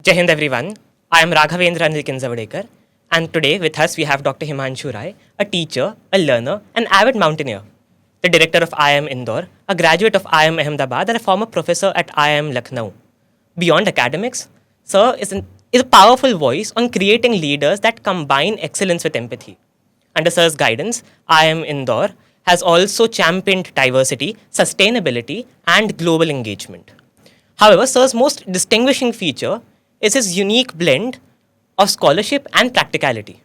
Jai Hind everyone. I am Raghavendra Nikinzavadekar, and today with us we have Dr. Himanshu Rai, a teacher, a learner, an avid mountaineer, the director of IIM Indore, a graduate of IIM Ahmedabad, and a former professor at IIM Lucknow. Beyond academics, Sir is a powerful voice on creating leaders that combine excellence with empathy. Under Sir's guidance, IIM Indore has also championed diversity, sustainability, and global engagement. However, Sir's most distinguishing feature is his unique blend of scholarship and practicality.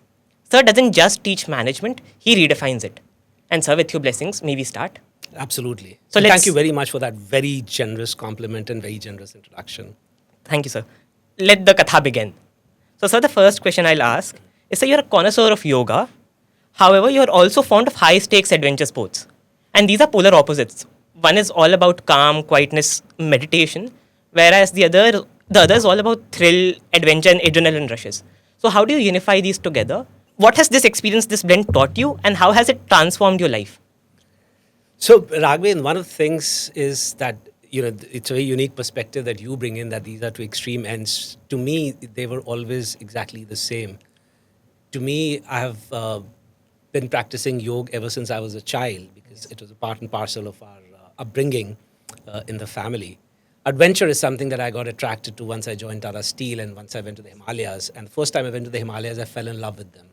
Sir doesn't just teach management, he redefines it. And Sir, with your blessings, may we start? Absolutely. So And let's- thank you very much for that very generous compliment and very generous introduction. Thank you, sir. Let the katha begin. So, sir, the first question I'll ask is, sir, you're a connoisseur of yoga. However, you're also fond of high-stakes adventure sports. And these are polar opposites. One is all about calm, quietness, meditation, whereas the other is all about thrill, adventure, and adrenaline rushes. So, how do you unify these together? What has this experience, this blend taught you, and how has it transformed your life? So, Raghavan, one of the things is that, it's a very unique perspective that you bring in, that these are two extreme ends. To me, they were always exactly the same. To me, I have been practicing yoga ever since I was a child because it was a part and parcel of our upbringing in the family. Adventure is something that I got attracted to once I joined Tata Steel and once I went to the Himalayas. And the first time I went to the Himalayas, I fell in love with them.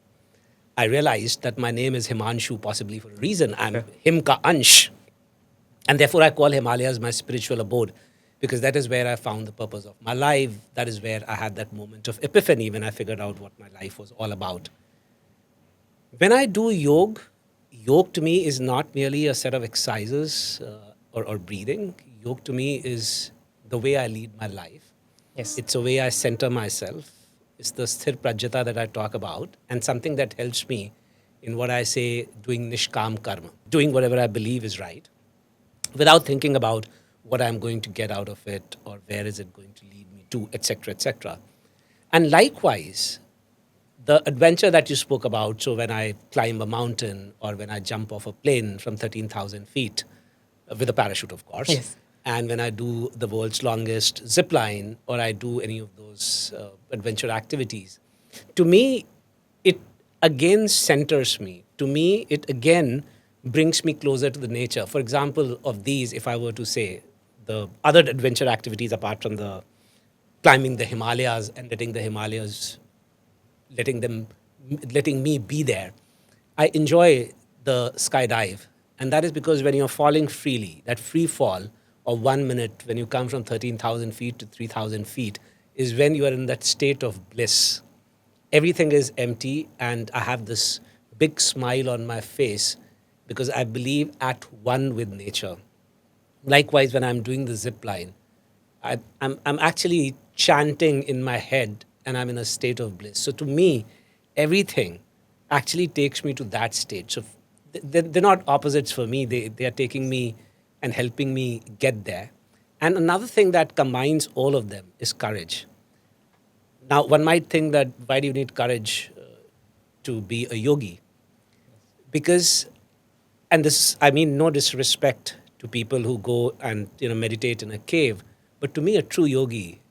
I realized that my name is Himanshu, possibly for a reason. I'm Him Ka Ansh. And therefore, I call Himalayas my spiritual abode because that is where I found the purpose of my life. That is where I had that moment of epiphany when I figured out what my life was all about. When I do yoga to me is not merely a set of exercises or breathing. Yoga to me is the way I lead my life. Yes. It's a way I center myself. It's the sthir prajyata that I talk about and something that helps me in what I say, doing nishkam karma, doing whatever I believe is right without thinking about what I'm going to get out of it or where is it going to lead me to, etc., etc. And likewise, the adventure that you spoke about, so when I climb a mountain or when I jump off a plane from 13,000 feet with a parachute, of course, Yes. and when I do the world's longest zip line or I do any of those adventure activities, to me, it again centers me. To me, it again brings me closer to the nature. For example, of these, if I were to say the other adventure activities apart from the climbing the Himalayas and letting the Himalayas, letting me be there, I enjoy the skydive. And that is because when you're falling freely, that free fall of 1 minute when you come from 13,000 feet to 3,000 feet is when you are in that state of bliss. Everything is empty and I have this big smile on my face because I believe at one with nature. Likewise, when I'm doing the zip line, I'm actually chanting in my head and I'm in a state of bliss. So to me, everything actually takes me to that state. So they're not opposites for me. They are taking me and helping me get there. And another thing that combines all of them is courage. Now, one might think that why do you need courage to be a yogi? Because, and this, I mean no disrespect to people who go and meditate in a cave, but to me a true yogi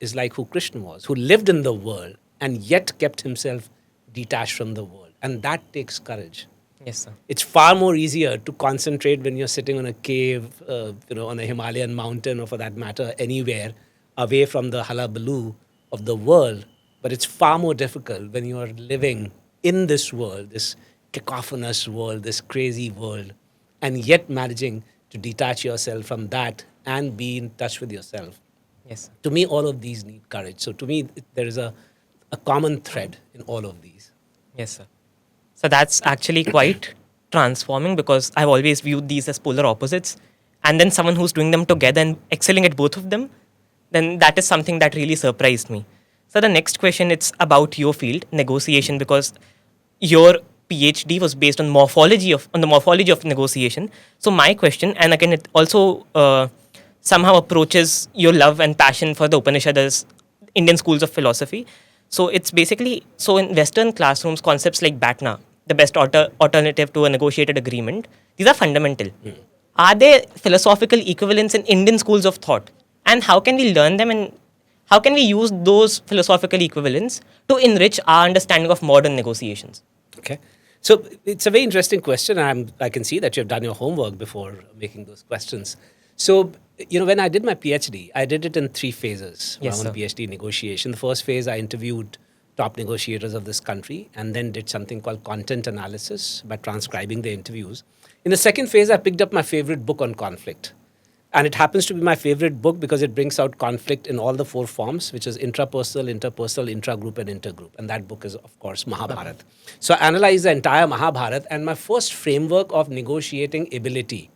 is like who Krishna was, who lived in the world and yet kept himself detached from the world. And that takes courage. Yes, sir. It's far more easier to concentrate when you're sitting on a cave, on a Himalayan mountain or for that matter, anywhere away from the hullabaloo of the world. But it's far more difficult when you are living in this world, this cacophonous world, this crazy world, and yet managing to detach yourself from that and be in touch with yourself. Yes, sir. To me, all of these need courage. So to me, there is a common thread in all of these. Yes, sir. So that's actually quite transforming because I've always viewed these as polar opposites. And then someone who's doing them together and excelling at both of them, then that is something that really surprised me. So the next question, it's about your field, negotiation, because your PhD was based on the morphology of negotiation. So my question, and again, it also somehow approaches your love and passion for the Upanishads, Indian schools of philosophy. So it's basically, so in Western classrooms, concepts like BATNA, the best alternative to a negotiated agreement, these are fundamental. Are there philosophical equivalents in Indian schools of thought? And how can we learn them and how can we use those philosophical equivalents to enrich our understanding of modern negotiations? Okay. So it's a very interesting question. I can see that you've done your homework before making those questions. So, when I did my PhD, I did it in 3 phases. Yes, My own sir. PhD negotiation. The first phase, I interviewed top negotiators of this country and then did something called content analysis by transcribing the interviews. In the second phase, I picked up my favorite book on conflict. And it happens to be my favorite book because it brings out conflict in all the 4 forms, which is intrapersonal, interpersonal, intragroup, and intergroup. And that book is, of course, Mahabharata. So I analyzed the entire Mahabharata, and my first framework of negotiating ability,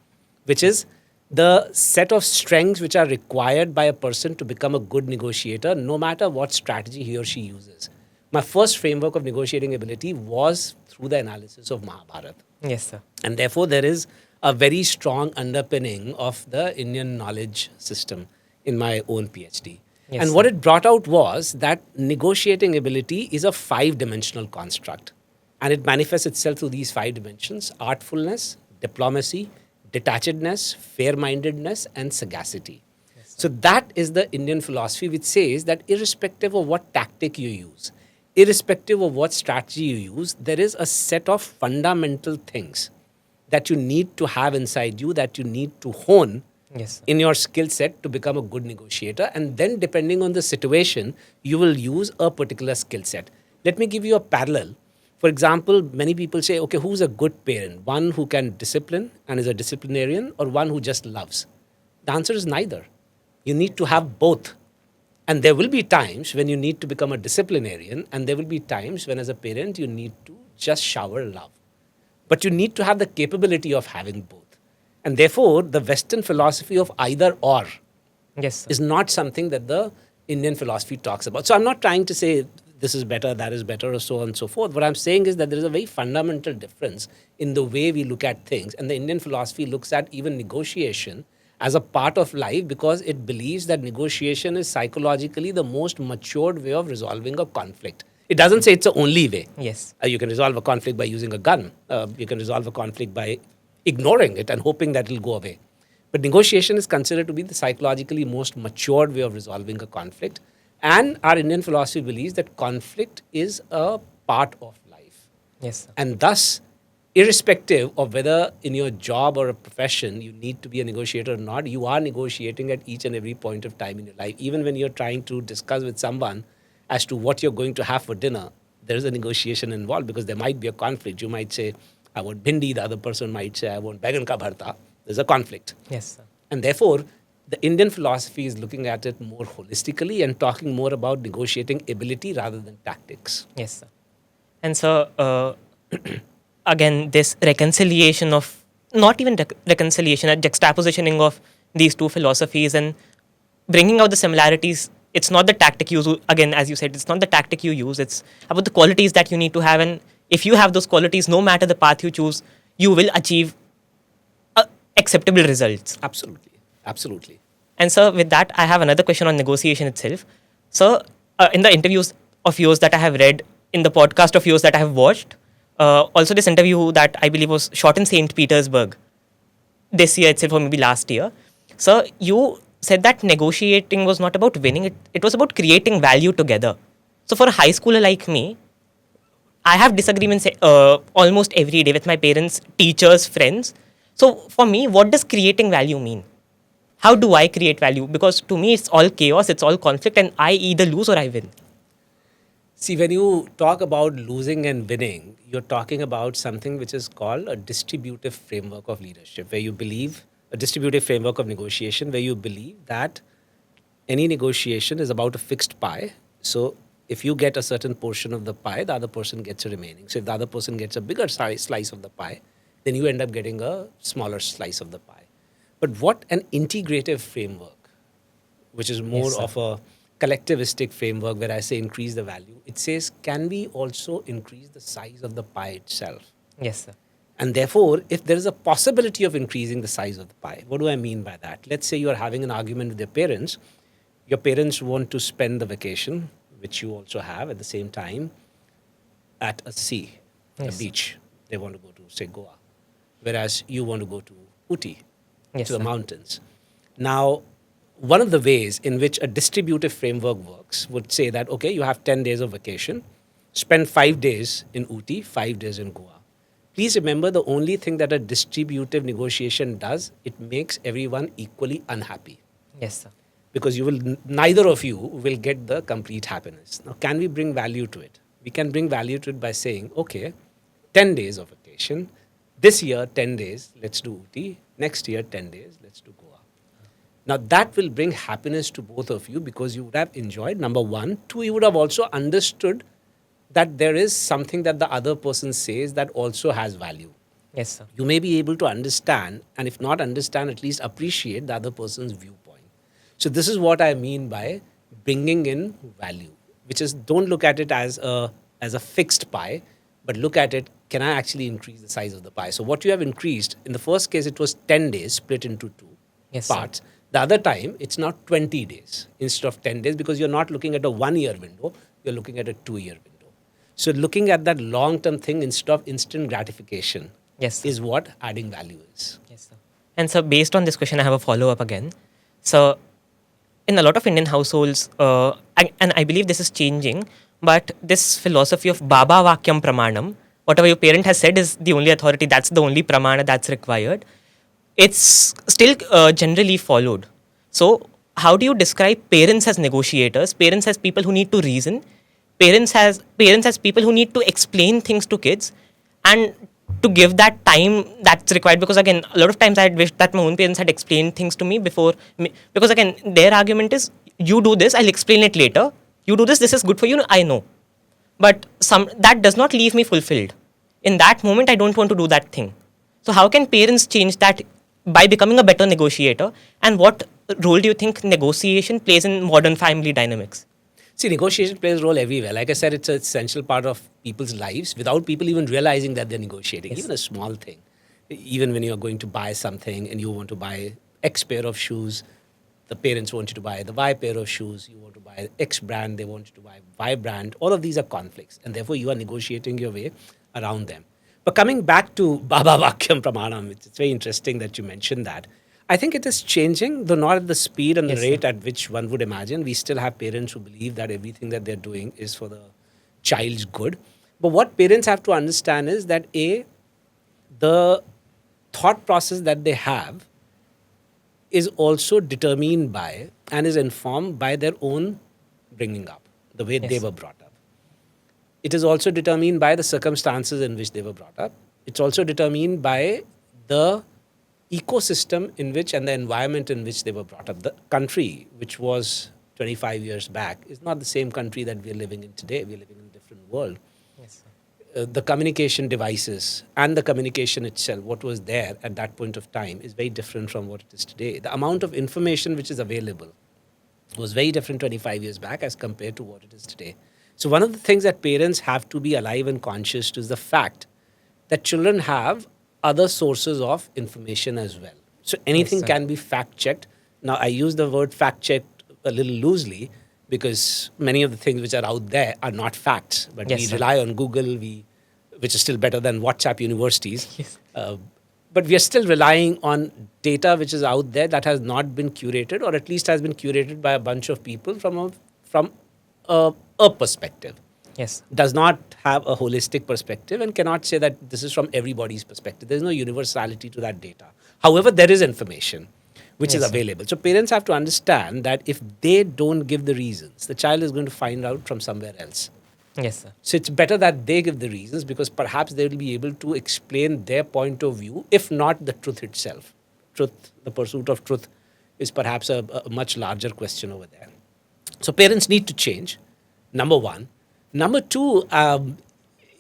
which is the set of strengths which are required by a person to become a good negotiator, no matter what strategy he or she uses. My first framework of negotiating ability was through the analysis of Mahabharata. Yes, sir. And therefore, there is a very strong underpinning of the Indian knowledge system in my own PhD. Yes, and sir. what it brought out was that negotiating ability is a 5-dimensional construct. And it manifests itself through these 5 dimensions: artfulness, diplomacy, detachedness, fair mindedness, and sagacity. So that is the Indian philosophy, which says that irrespective of what tactic you use, irrespective of what strategy you use, there is a set of fundamental things that you need to have inside you, that you need to hone Yes, sir. in your skill set to become a good negotiator. And then, depending on the situation, you will use a particular skill set. Let me give you a parallel. For example, many people say, okay, who's a good parent? One who can discipline and is a disciplinarian, or one who just loves? The answer is neither. You need to have both. And there will be times when you need to become a disciplinarian, and there will be times when, as a parent, you need to just shower love. But you need to have the capability of having both. And therefore, the Western philosophy of either or Yes, sir. is not something that the Indian philosophy talks about. So I'm not trying to say this is better, that is better, or so on and so forth. What I'm saying is that there is a very fundamental difference in the way we look at things. And the Indian philosophy looks at even negotiation as a part of life because it believes that negotiation is psychologically the most matured way of resolving a conflict. It doesn't say it's the only way. Yes. You can resolve a conflict by using a gun. You can resolve a conflict by ignoring it and hoping that it'll go away. But negotiation is considered to be the psychologically most matured way of resolving a conflict. And our Indian philosophy believes that conflict is a part of life. Yes, sir. And thus, irrespective of whether in your job or a profession you need to be a negotiator or not, you are negotiating at each and every point of time in your life. Even when you're trying to discuss with someone as to what you're going to have for dinner, there is a negotiation involved because there might be a conflict. You might say, I want bhindi, the other person might say, I want baigan ka bharta. There's a conflict. Yes, sir. And therefore, the Indian philosophy is looking at it more holistically and talking more about negotiating ability rather than tactics. Yes, sir. And so, again, this reconciliation of, not even reconciliation, a juxtapositioning of these two philosophies and bringing out the similarities. It's not the tactic you use, again, as you said, it's not the tactic you use, it's about the qualities that you need to have. And if you have those qualities, no matter the path you choose, you will achieve acceptable results. Absolutely. Absolutely. And so, with that, I have another question on negotiation itself. So, in the interviews of yours that I have read, in the podcast of yours that I have watched, also this interview that I believe was shot in St. Petersburg this year itself, or maybe last year. So, you said that negotiating was not about winning, it was about creating value together. So, for a high schooler like me, I have disagreements almost every day with my parents, teachers, friends. So, for me, what does creating value mean? How do I create value? Because to me, it's all chaos, it's all conflict, and I either lose or I win. See, when you talk about losing and winning, you're talking about something which is called a distributive framework of leadership, where you believe, a distributive framework of negotiation, where you believe that any negotiation is about a fixed pie. So if you get a certain portion of the pie, the other person gets a remaining. So if the other person gets a bigger slice of the pie, then you end up getting a smaller slice of the pie. But what an integrative framework, which is more Yes, sir. of a collectivistic framework where I say increase the value, it says, can we also increase the size of the pie itself? Yes, sir. And therefore, if there is a possibility of increasing the size of the pie, what do I mean by that? Let's say you're having an argument with your parents want to spend the vacation, which you also have at the same time, at a sea, Yes, a beach. They want to go to, say, Goa, whereas you want to go to Uti, Yes, to the sir. mountains. Now, one of the ways in which a distributive framework works would say that, okay, you have 10 days of vacation, spend 5 days in Uti, 5 days in Goa. Please remember the only thing that a distributive negotiation does, it makes everyone equally unhappy Yes, sir. because neither of you will get the complete happiness. Now, can we bring value to it? We can bring value to it by saying, okay, 10 days of vacation. This year, 10 days, let's do Uti. Next year, 10 days, let's do Goa. Now, that will bring happiness to both of you because you would have enjoyed, number one. Two, you would have also understood that there is something that the other person says that also has value. Yes, sir. You may be able to understand, and if not understand, at least appreciate the other person's viewpoint. So, this is what I mean by bringing in value, which is don't look at it as a fixed pie, but look at it, can I actually increase the size of the pie? So, what you have increased, in the first case, it was 10 days split into two Yes, sir. parts. The other time, it's now 20 days instead of 10 days because you're not looking at a 1 year window, you're looking at a 2 year window. So, looking at that long term thing instead of instant gratification Yes, sir. is what adding value is. Yes, sir. And so, based on this question, I have a follow up again. So, in a lot of Indian households, and I believe this is changing, but this philosophy of Baba Vakyam Pramanam, whatever your parent has said is the only authority, that's the only pramana that's required, it's still generally followed. So, how do you describe parents as negotiators, parents as people who need to reason, parents as people who need to explain things to kids, and to give that time that's required? Because again, a lot of times I wish that my own parents had explained things to me before me, because again, their argument is, you do this, I'll explain it later. You do this is good for you, I know. But that does not leave me fulfilled. In that moment, I don't want to do that thing. So how can parents change that by becoming a better negotiator? And what role do you think negotiation plays in modern family dynamics? See, negotiation plays a role everywhere. Like I said, it's an essential part of people's lives without people even realizing that they're negotiating. Yes. Even a small thing. Even when you're going to buy something and you want to buy X pair of shoes, the parents want you to buy the Y pair of shoes, you want to buy X brand, they want you to buy Y brand. All of these are conflicts. And therefore, you are negotiating your way around them. But coming back to Baba Vakyam Pramanam, it's very interesting that you mentioned that. I think it is changing, though not at the speed and the Yes, rate sir. at which one would imagine. We still have parents who believe that everything that they're doing is for the child's good. But what parents have to understand is that the thought process that they have is also determined by and is informed by their own bringing up, the way Yes, they sir. were brought up. It is also determined by the circumstances in which they were brought up. It's also determined by the ecosystem in which and the environment in which they were brought up. The country, which was 25 years back, is not the same country that we're living in today. We're living in a different world. Yes, sir. The communication devices and the communication itself, what was there at that point of time, is very different from what it is today. The amount of information which is available was very different 25 years back as compared to what it is today. So, one of the things that parents have to be alive and conscious to is the fact that children have other sources of information as well. So, anything sir. can be fact checked. Now, I use the word fact checked a little loosely because many of the things which are out there are not facts, but Yes, we sir. rely on Google, which is still better than WhatsApp universities. Yes. But we are still relying on data which is out there that has not been curated, or at least has been curated by a bunch of people from a perspective. Yes. Does not have a holistic perspective and cannot say that this is from everybody's perspective. There's no universality to that data. However, there is information which is Yes, sir. available. So parents have to understand that if they don't give the reasons, the child is going to find out from somewhere else. Yes, sir. So it's better that they give the reasons because perhaps they will be able to explain their point of view, if not the truth itself. Truth, the pursuit of truth, is perhaps a much larger question over there. So parents need to change, number one. Number two,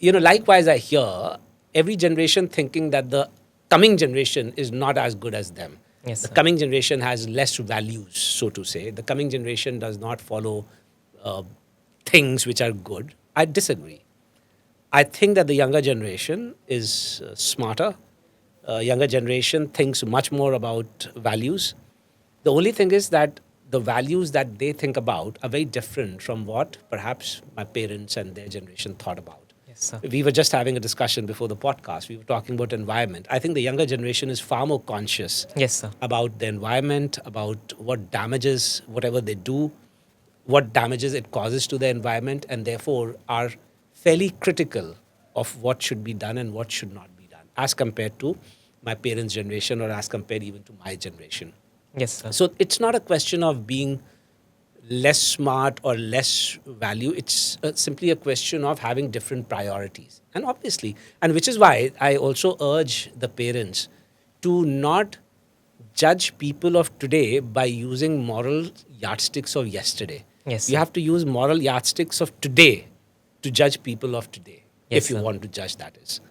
likewise I hear every generation thinking that the coming generation is not as good as them. Yes, The sir. coming generation has less values, so to say. The coming generation does not follow things which are good. I disagree. I think that the younger generation is smarter. Younger generation thinks much more about values. The only thing is that the values that they think about are very different from what perhaps my parents and their generation thought about. Yes. Yes, sir. We were just having a discussion before the podcast. We were talking about environment. I think the younger generation is far more conscious Yes, sir. about the environment, about what damages whatever they do, what damages it causes to the environment, and therefore are fairly critical of what should be done and what should not be done, as compared to my parents' generation or as compared even to my generation. Yes, sir. So it's not a question of being less smart or less value. It's simply a question of having different priorities. And obviously, and which is why I also urge the parents to not judge people of today by using moral yardsticks of yesterday. Yes, You sir. have to use moral yardsticks of today to judge people of today, Yes, if you sir. want to judge, that is.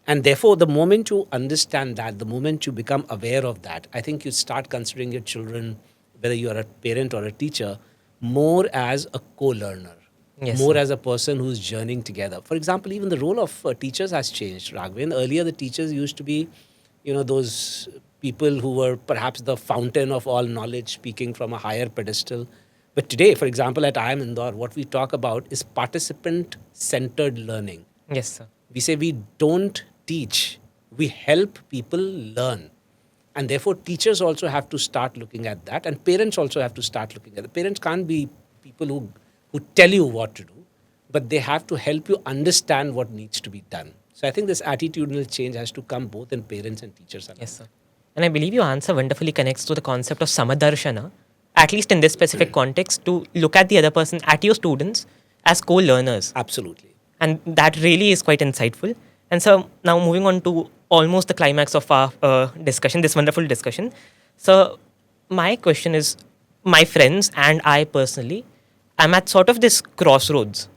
And therefore, the moment you understand that, the moment you become aware of that, I think you start considering your children, whether you are a parent or a teacher, more as a co-learner, Yes, more sir. as a person who's journeying together. For example, even the role of teachers has changed, Raghavan. Earlier, the teachers used to be, those people who were perhaps the fountain of all knowledge, speaking from a higher pedestal. But today, for example, at IIM Indore, what we talk about is participant-centered learning. Yes, sir. We say we don't teach, we help people learn. And therefore, teachers also have to start looking at that, and parents also have to start looking at it. Parents can't be people who tell you what to do, but they have to help you understand what needs to be done. So I think this attitudinal change has to come both in parents and teachers alike. Yes, sir. And I believe your answer wonderfully connects to the concept of samadarshana, at least in this specific context, to look at the other person, at your students, as co-learners. Absolutely. And that really is quite insightful. And so now moving on to almost the climax of our discussion, this wonderful discussion. So my question is, my friends and I personally, I'm at sort of this crossroads,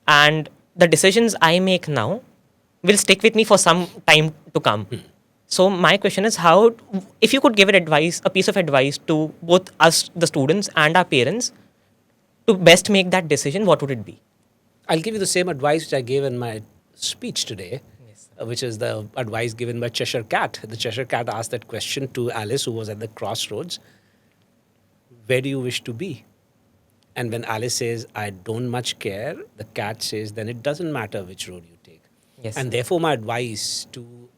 and the decisions I make now will stick with me for some time to come. So my question is, how, if you could give a piece of advice to both us, the students, and our parents, to best make that decision, what would it be? I'll give you the same advice which I gave in my speech today, Yes, which is the advice given by Cheshire Cat. The Cheshire Cat asked that question to Alice, who was at the crossroads: where do you wish to be? And when Alice says, I don't much care, the cat says, then it doesn't matter which road you take. Yes, And sir. therefore, my advice to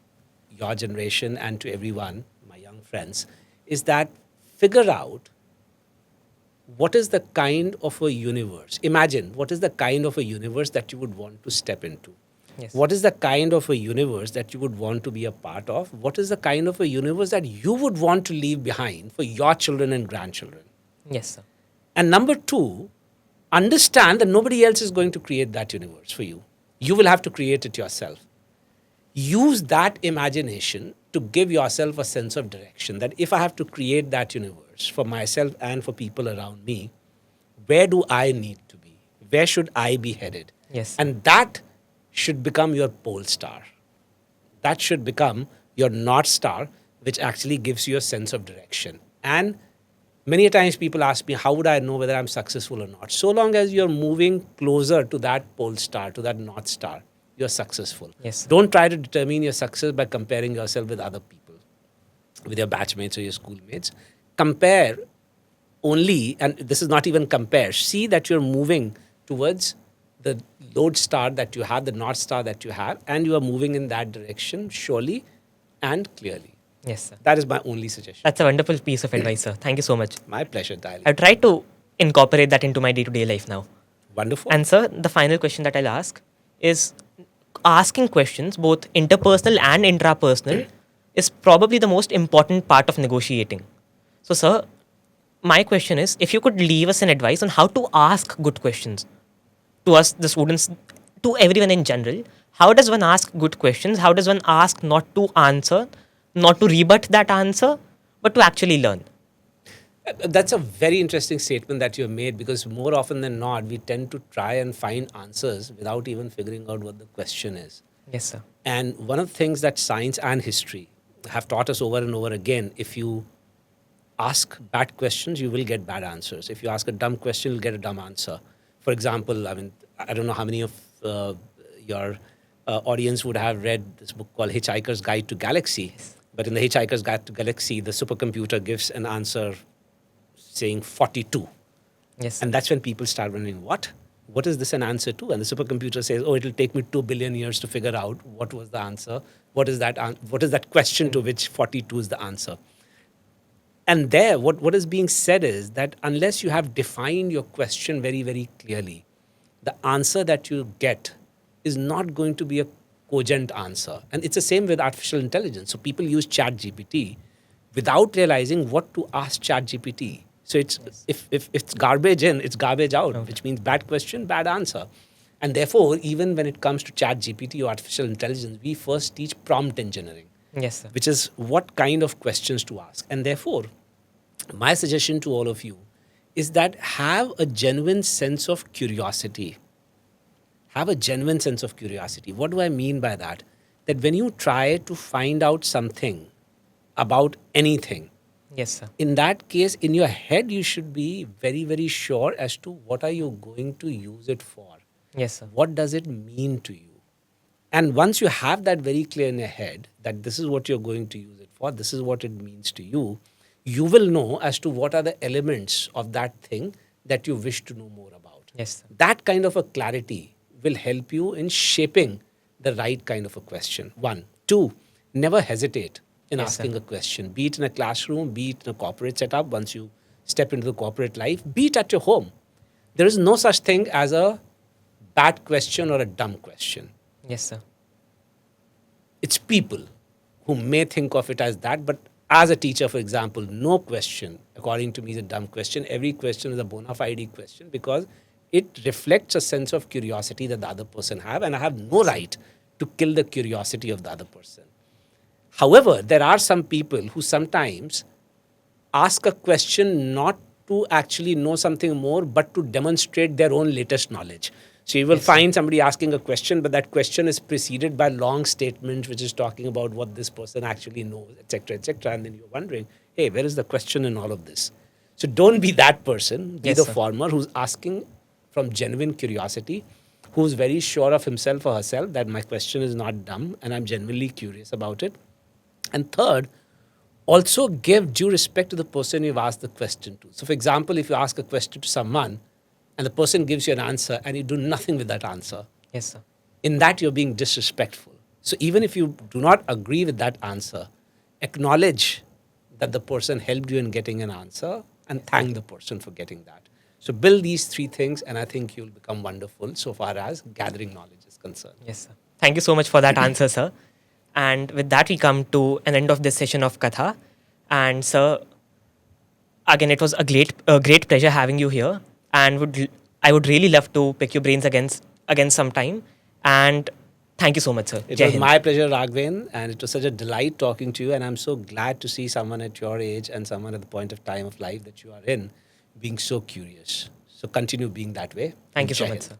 your generation and to everyone, my young friends, is that figure out what is the kind of a universe. Imagine what is the kind of a universe that you would want to step into. Yes. What is the kind of a universe that you would want to be a part of? What is the kind of a universe that you would want to leave behind for your children and grandchildren? Yes, sir. And number two, understand that nobody else is going to create that universe for you. You will have to create it yourself. Use that imagination to give yourself a sense of direction, that if I have to create that universe for myself and for people around me, where do I need to be? Where should I be headed? Yes. And that should become your pole star. That should become your North Star, which actually gives you a sense of direction. And many times people ask me, how would I know whether I'm successful or not? So long as you're moving closer to that pole star, to that North Star, you're successful. Yes, sir. Don't try to determine your success by comparing yourself with other people, with your batchmates or your schoolmates. Compare only, and this is not even compare, see that you're moving towards the lodestar that you have, the North Star that you have, and you are moving in that direction surely and clearly. Yes, sir. That is my only suggestion. That's a wonderful piece of advice, sir. Thank you so much. My pleasure, darling. I've tried to incorporate that into my day-to-day life now. Wonderful. And sir, the final question that I'll ask is, asking questions, both interpersonal and intrapersonal, is probably the most important part of negotiating. So, sir, my question is, if you could leave us an advice on how to ask good questions to us, the students, to everyone in general, how does one ask good questions? How does one ask not to answer, not to rebut that answer, but to actually learn? That's a very interesting statement that you made, because more often than not, we tend to try and find answers without even figuring out what the question is. Yes, sir. And one of the things that science and history have taught us over and over again, if you ask bad questions, you will get bad answers. If you ask a dumb question, you'll get a dumb answer. For example, I don't know how many of your audience would have read this book called Hitchhiker's Guide to Galaxy. But in the Hitchhiker's Guide to Galaxy, the supercomputer gives an answer saying 42. Yes. And that's when people start wondering, what? what is this an answer to? And the supercomputer says, oh, it'll take me 2 billion years to figure out what was the answer. What is that question to which 42 is the answer? And there, what is being said is that unless you have defined your question very, very clearly, the answer that you get is not going to be a cogent answer. And it's the same with artificial intelligence. So people use ChatGPT without realizing what to ask ChatGPT. So it's if it's garbage in, it's garbage out, which means bad question, bad answer. And therefore, even when it comes to ChatGPT or artificial intelligence, we first teach prompt engineering. Yes, sir. Which is what kind of questions to ask. And therefore, my suggestion to all of you is that have a genuine sense of curiosity. Have a genuine sense of curiosity. What do I mean by that? That when you try to find out something about anything, Yes, sir. in that case, in your head, you should be very, very sure as to what are you going to use it for. Yes, sir. What does it mean to you? And once you have that very clear in your head, that this is what you're going to use it for, this is what it means to you, you will know as to what are the elements of that thing that you wish to know more about. Yes, sir. That kind of a clarity will help you in shaping the right kind of a question. 1. 2, never hesitate in Yes, asking sir. a question, be it in a classroom, be it in a corporate setup, once you step into the corporate life, be it at your home. There is no such thing as a bad question or a dumb question. Yes, sir. It's people who may think of it as that, but as a teacher, for example, no question, according to me, is a dumb question. Every question is a bona fide question because it reflects a sense of curiosity that the other person have, and I have no right to kill the curiosity of the other person. However, there are some people who sometimes ask a question not to actually know something more, but to demonstrate their own latest knowledge. So you will find somebody asking a question, but that question is preceded by long statements, which is talking about what this person actually knows, etc., etc. And then you're wondering, hey, where is the question in all of this? So don't be that person. Be Yes, the sir. former who's asking from genuine curiosity, who's very sure of himself or herself that my question is not dumb and I'm genuinely curious about it. And third, also give due respect to the person you've asked the question to. So, for example, if you ask a question to someone and the person gives you an answer and you do nothing with that answer, Yes, sir. in that you're being disrespectful. So, even if you do not agree with that answer, acknowledge that the person helped you in getting an answer and thank the person for getting that. So, build these 3 things, and I think you'll become wonderful so far as gathering knowledge is concerned. Yes, sir. Thank you so much for that answer, sir. And with that, we come to an end of this session of Katha. And, sir, again, it was a great pleasure having you here. And I would really love to pick your brains again sometime. And thank you so much, sir. It Jai was Hind. my pleasure, Raghavan, and it was such a delight talking to you. And I'm so glad to see someone at your age and someone at the point of time of life that you are in being so curious. So continue being that way. Thank you so Jai much, Hind. sir.